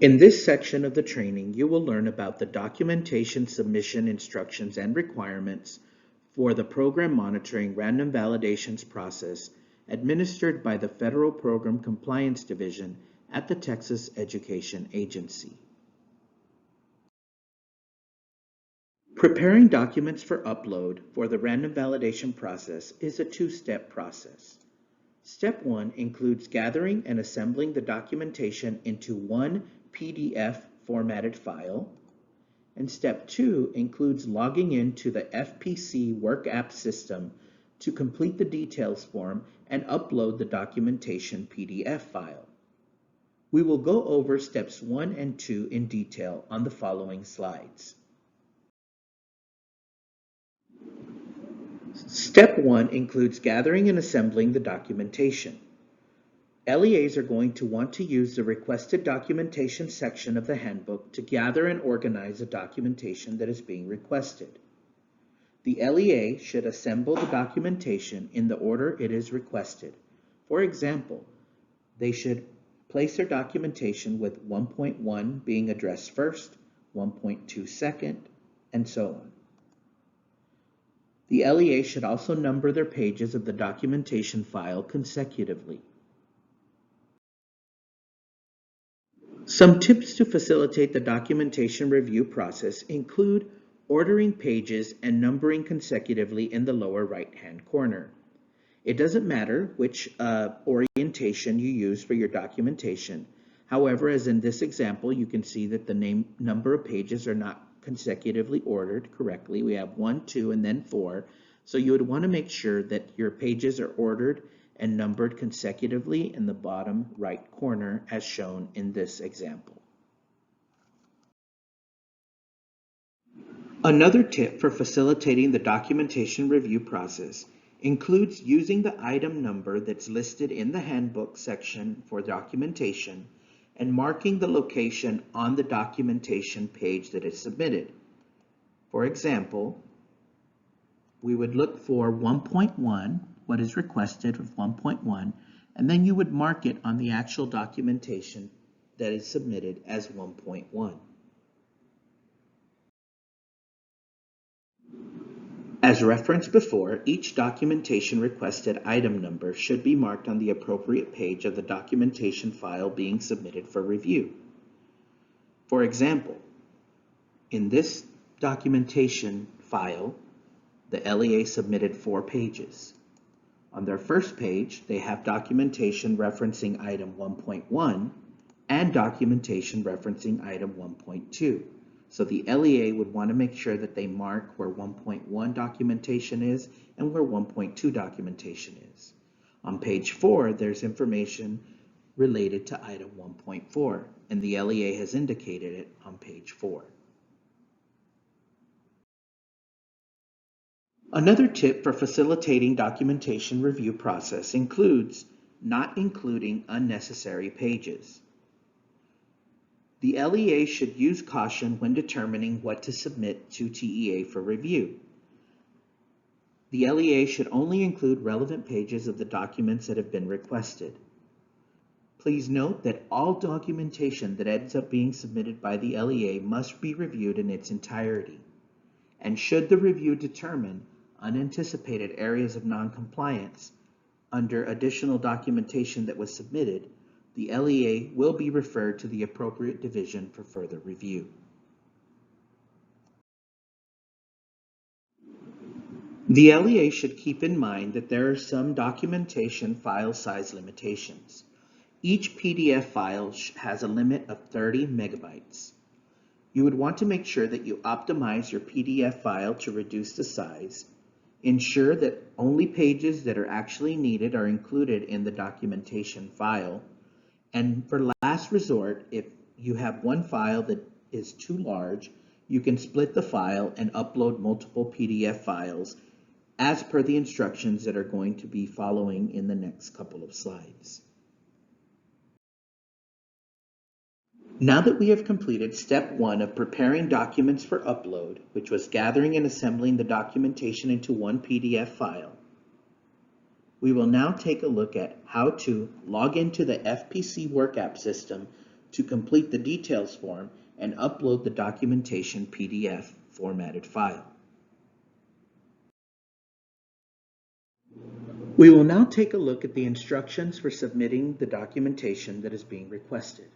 In this section of the training, you will learn about the documentation submission instructions and requirements for the Program Monitoring Random Validations process administered by the Federal Program Compliance Division at the Texas Education Agency. Preparing documents for upload for the random validation process is a two-step process. Step 1 includes gathering and assembling the documentation into one PDF formatted file, and Step 2 includes logging into the FPC Work App system to complete the details form and upload the documentation PDF file. We will go over Steps 1 and 2 in detail on the following slides. Step 1 includes gathering and assembling the documentation. LEAs are going to want to use the requested documentation section of the handbook to gather and organize the documentation that is being requested. The LEA should assemble the documentation in the order it is requested. For example, they should place their documentation with 1.1 being addressed first, 1.2 second, and so on. The LEA should also number their pages of the documentation file consecutively. Some tips to facilitate the documentation review process include ordering pages and numbering consecutively in the lower right-hand corner. It doesn't matter which orientation you use for your documentation. However, as in this example, you can see that the number of pages are not consecutively ordered correctly. We have 1, 2, and then 4. So you would want to make sure that your pages are ordered and numbered consecutively in the bottom right corner as shown in this example. Another tip for facilitating the documentation review process includes using the item number that's listed in the handbook section for documentation and marking the location on the documentation page that is submitted. For example, we would look for 1.1, what is requested of 1.1, and then you would mark it on the actual documentation that is submitted as 1.1. As referenced before, each documentation requested item number should be marked on the appropriate page of the documentation file being submitted for review. For example, in this documentation file, the LEA submitted 4 pages. On their first page, they have documentation referencing item 1.1 and documentation referencing item 1.2. So the LEA would want to make sure that they mark where 1.1 documentation is and where 1.2 documentation is. On page 4, there's information related to item 1.4, and the LEA has indicated it on page 4. Another tip for facilitating documentation review process includes not including unnecessary pages. The LEA should use caution when determining what to submit to TEA for review. The LEA should only include relevant pages of the documents that have been requested. Please note that all documentation that ends up being submitted by the LEA must be reviewed in its entirety. And should the review determine unanticipated areas of noncompliance under additional documentation that was submitted, the LEA will be referred to the appropriate division for further review. The LEA should keep in mind that there are some documentation file size limitations. Each PDF file has a limit of 30 megabytes. You would want to make sure that you optimize your PDF file to reduce the size. Ensure that only pages that are actually needed are included in the documentation file. And for last resort, if you have one file that is too large, you can split the file and upload multiple PDF files as per the instructions that are going to be following in the next couple of slides. Now that we have completed step 1 of preparing documents for upload, which was gathering and assembling the documentation into one PDF file, we will now take a look at how to log into the FPC Work App system to complete the details form and upload the documentation PDF formatted file. We will now take a look at the instructions for submitting the documentation that is being requested.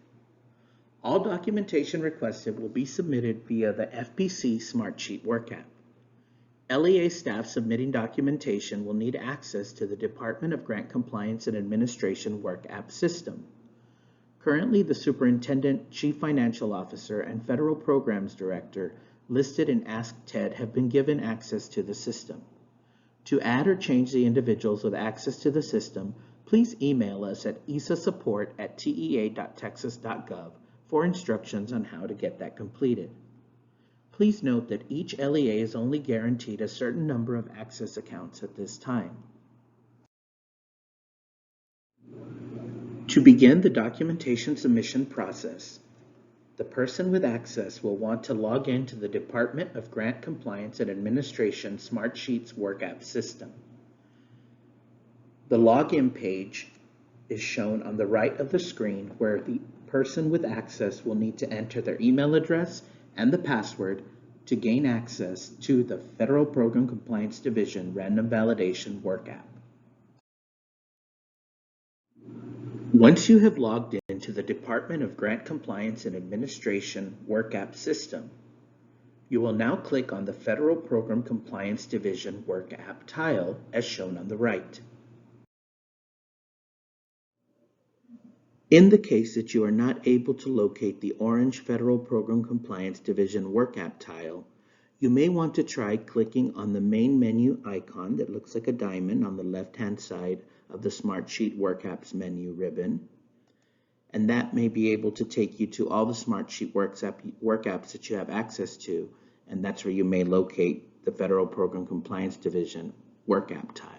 All documentation requested will be submitted via the FPC Smartsheet Work app. LEA staff submitting documentation will need access to the Department of Grant Compliance and Administration Work app system. Currently, the Superintendent, Chief Financial Officer, and Federal Programs Director listed in Ask TED have been given access to the system. To add or change the individuals with access to the system, please email us at essasupport@tea.texas.gov for instructions on how to get that completed. Please note that each LEA is only guaranteed a certain number of access accounts at this time. To begin the documentation submission process, the person with access will want to log into the Department of Grant Compliance and Administration Smartsheets Work app system. The login page is shown on the right of the screen, where the person with access will need to enter their email address and the password to gain access to the Federal Program Compliance Division Random Validation Work app. Once you have logged into the Department of Grant Compliance and Administration Work app system, you will now click on the Federal Program Compliance Division Work app tile as shown on the right. In the case that you are not able to locate the orange Federal Program Compliance Division Work app tile, you may want to try clicking on the main menu icon that looks like a diamond on the left-hand side of the Smartsheet Work apps menu ribbon, and that may be able to take you to all the Smartsheet Work apps that you have access to, and that's where you may locate the Federal Program Compliance Division Work app tile.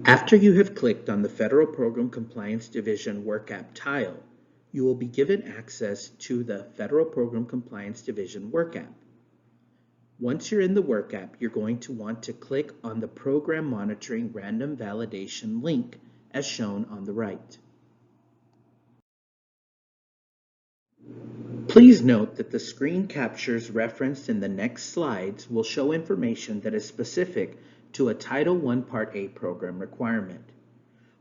After you have clicked on the Federal Program Compliance Division Work app tile, you will be given access to the Federal Program Compliance Division Work app. Once you're in the Work app, you're going to want to click on the Program Monitoring Random Validation link as shown on the right. Please note that the screen captures referenced in the next slides will show information that is specific to a Title I Part A program requirement.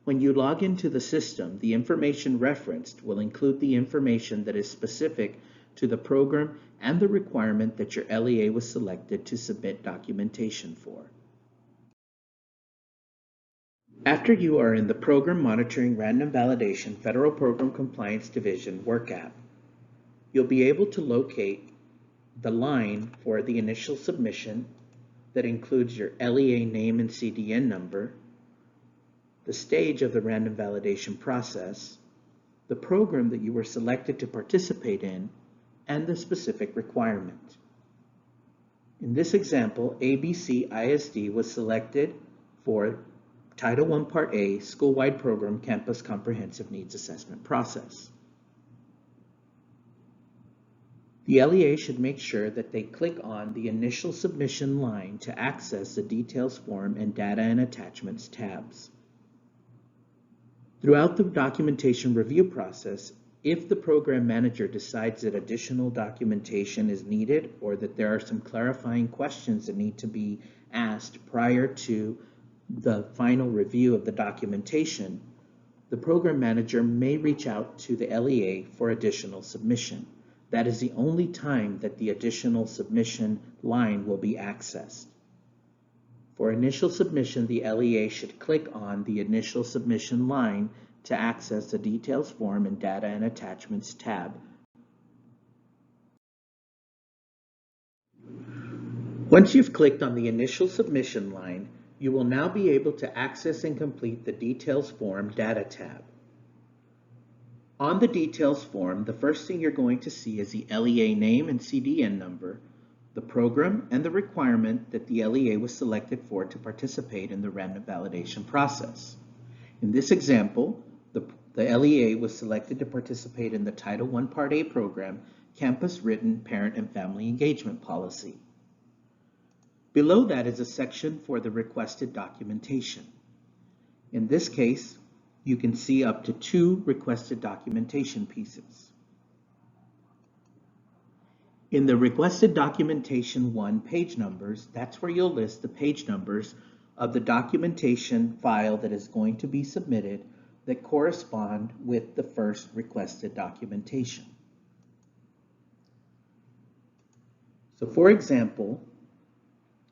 When you log into the system, the information referenced will include the information that is specific to the program and the requirement that your LEA was selected to submit documentation for. After you are in the Program Monitoring Random Validation Federal Program Compliance Division Work app, you'll be able to locate the line for the initial submission that includes your LEA name and CDN number, the stage of the random validation process, the program that you were selected to participate in, and the specific requirement. In this example, ABC ISD was selected for Title I Part A School-Wide Program Campus Comprehensive Needs Assessment Process. The LEA should make sure that they click on the Initial Submission line to access the Details Form and Data and Attachments tabs. Throughout the documentation review process, if the program manager decides that additional documentation is needed or that there are some clarifying questions that need to be asked prior to the final review of the documentation, the program manager may reach out to the LEA for additional submission. That is the only time that the additional submission line will be accessed. For initial submission, the LEA should click on the Initial Submission line to access the Details Form and Data and Attachments tab. Once you've clicked on the Initial Submission line, you will now be able to access and complete the Details Form Data tab. On the Details form, the first thing you're going to see is the LEA name and CDN number, the program, and the requirement that the LEA was selected for to participate in the random validation process. In this example, the LEA was selected to participate in the Title I Part A program, Campus Written Parent and Family Engagement Policy. Below that is a section for the requested documentation. In this case, you can see up to 2 requested documentation pieces. In the requested documentation 1 page numbers, that's where you'll list the page numbers of the documentation file that is going to be submitted that correspond with the first requested documentation. So for example,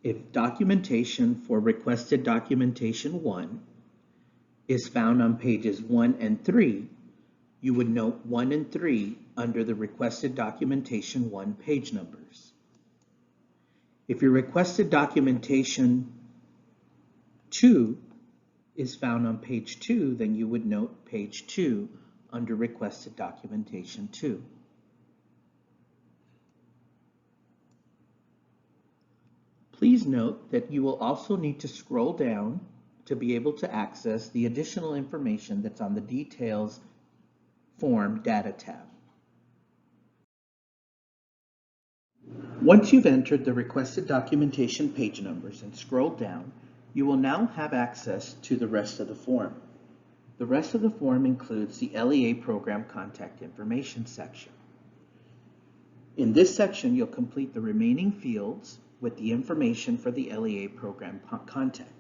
if documentation for requested documentation 1 is found on pages 1 and 3, you would note 1 and 3 under the requested documentation 1 page numbers. If your requested documentation 2 is found on page 2, then you would note page 2 under requested documentation 2. Please note that you will also need to scroll down to be able to access the additional information that's on the Details Form Data tab. Once you've entered the requested documentation page numbers and scrolled down, you will now have access to the rest of the form. The rest of the form includes the LEA Program Contact Information section. In this section, you'll complete the remaining fields with the information for the LEA Program Contact.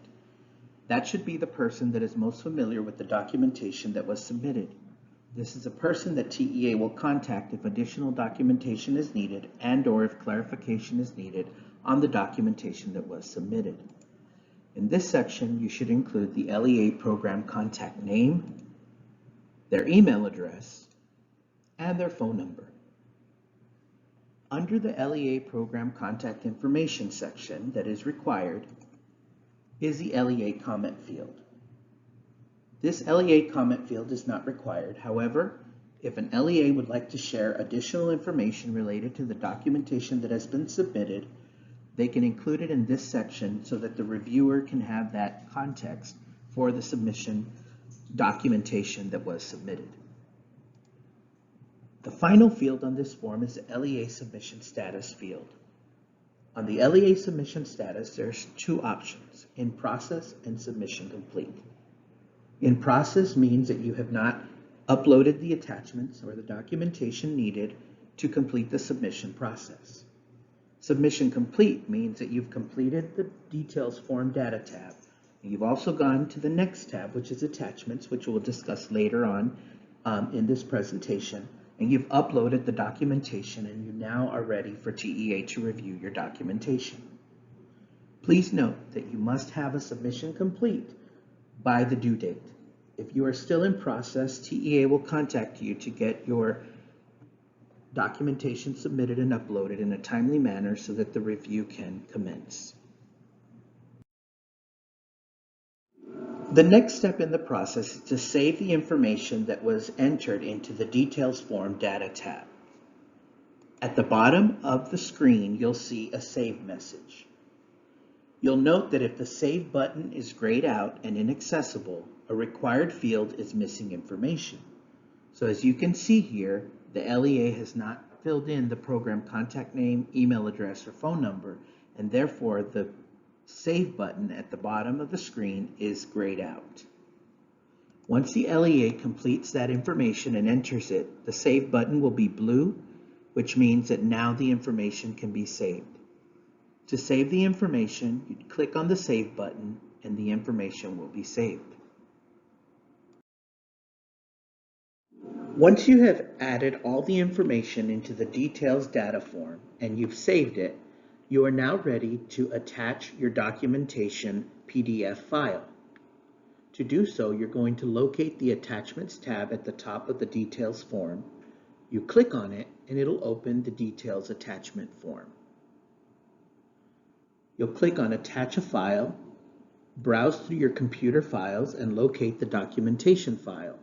That should be the person that is most familiar with the documentation that was submitted. This is a person that TEA will contact if additional documentation is needed and/or if clarification is needed on the documentation that was submitted. In this section, you should include the LEA Program Contact name, their email address, and their phone number. Under the LEA Program Contact Information section that is required is the LEA comment field. This LEA comment field is not required. However, if an LEA would like to share additional information related to the documentation that has been submitted, they can include it in this section so that the reviewer can have that context for the submission documentation that was submitted. The final field on this form is the LEA Submission Status field. On the LEA Submission Status, there's 2 options, in process and submission complete. In process means that you have not uploaded the attachments or the documentation needed to complete the submission process. Submission complete means that you've completed the Details Form Data tab. And you've also gone to the next tab, which is Attachments, which we'll discuss later on in this presentation. And you've uploaded the documentation and you now are ready for TEA to review your documentation. Please note that you must have a submission complete by the due date. If you are still in process, TEA will contact you to get your documentation submitted and uploaded in a timely manner so that the review can commence. The next step in the process is to save the information that was entered into the Details Form Data tab. At the bottom of the screen, you'll see a Save message. You'll note that if the Save button is grayed out and inaccessible, a required field is missing information. So as you can see here, the LEA has not filled in the program contact name, email address, or phone number, and therefore the Save button at the bottom of the screen is grayed out. Once the LEA completes that information and enters it, the Save button will be blue, which means that now the information can be saved. To save the information, you click on the Save button and the information will be saved. Once you have added all the information into the Details data form and you've saved it, you are now ready to attach your documentation PDF file. To do so, you're going to locate the Attachments tab at the top of the Details form. You click on it and it'll open the Details attachment form. You'll click on Attach a File, browse through your computer files and locate the documentation file.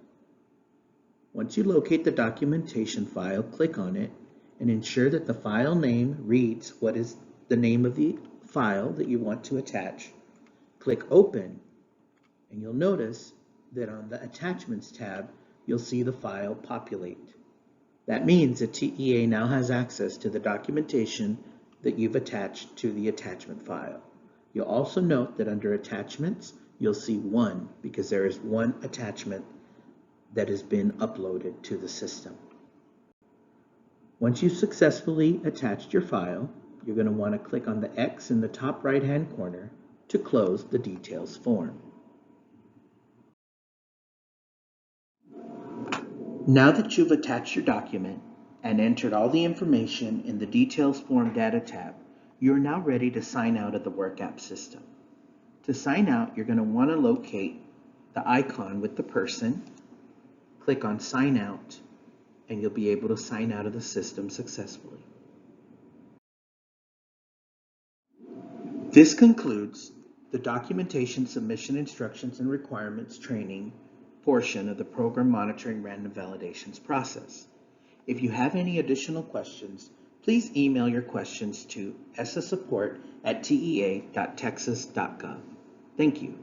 Once you locate the documentation file, click on it and ensure that the file name reads what is the name of the file that you want to attach. Click Open and you'll notice that on the Attachments tab, you'll see the file populate. That means that TEA now has access to the documentation that you've attached to the attachment file. You'll also note that under Attachments, you'll see 1 because there is 1 attachment that has been uploaded to the system. Once you've successfully attached your file, you're going to want to click on the X in the top right-hand corner to close the details form. Now that you've attached your document and entered all the information in the Details Form Data tab, you're now ready to sign out of the WorkApp system. To sign out, you're going to want to locate the icon with the person, click on Sign Out, and you'll be able to sign out of the system successfully. This concludes the Documentation Submission Instructions and Requirements training portion of the Program Monitoring Random Validations process. If you have any additional questions, please email your questions to essasupport@tea.texas.gov. Thank you.